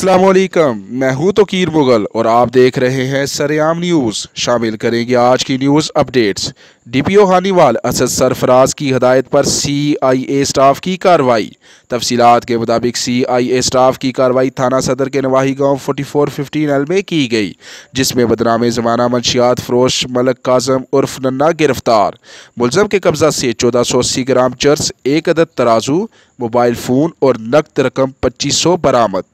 अस्सलामुअलैकुम, मैं हूं तोकीर मुगल और आप देख रहे हैं सरेआम न्यूज़। शामिल करेंगे आज की news updates. DPO Haniwal Asad Sarfaraz की हदायत पर CIA स्टाफ की कार्रवाई। तफसीलात के मुताबिक CIA स्टाफ की कार्रवाई थाना सदर के नवाही गांव 4415L में की गई, जिसमें बदनाम ज़माना मंशियात फरोश मलक काजम उर्फ नन्ना गिरफ्तार। मुलजम के कब्जा से 1480 ग्राम चर्स, 1 अदद तराजू, मोबाइल फ़ोन और नकद रकम 2500 बरामद।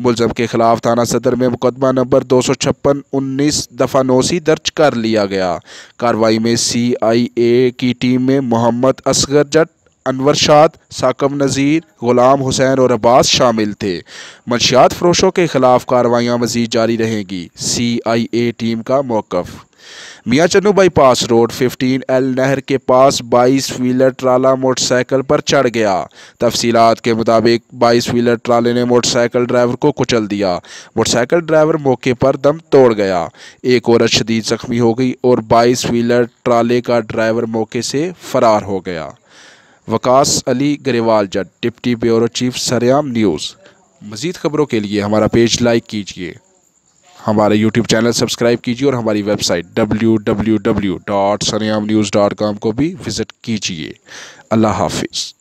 मुलजम के खिलाफ थाना सदर में मुकदमा नंबर 256/19 दफ़ा 9 दर्ज कर लिया गया। कार्रवाई में CIA की टीम में मोहम्मद असगर जट, अनवर शाद, साकब नज़ीर, गुलाम हुसैन और अब्बास शामिल थे। मंशियात फरोशों के खिलाफ कार्रवाइयाँ मज़ीद जारी रहेंगी। CIA टीम का मौक़िफ़। मियाँ चन्नू बाईपास रोड 15L नहर के पास 22 व्हीलर ट्राला मोटरसाइकिल पर चढ़ गया। तफसीलात के मुताबिक 22 व्हीलर ट्राले ने मोटरसाइकिल ड्राइवर को कुचल दिया। मोटरसाइकिल ड्राइवर मौके पर दम तोड़ गया। एक औरत शदीद जख्मी हो गई और 22 व्हीलर ट्राले का ड्राइवर मौके से फरार हो गया। वकास अली गरेवाल जट, डिप्टी ब्यूरो चीफ, सरेआम न्यूज़। मज़ीद खबरों के लिए हमारा पेज लाइक कीजिए, हमारे YouTube चैनल सब्सक्राइब कीजिए और हमारी वेबसाइट www.sareamnews.com को भी विज़िट कीजिए। अल्लाह हाफिज़।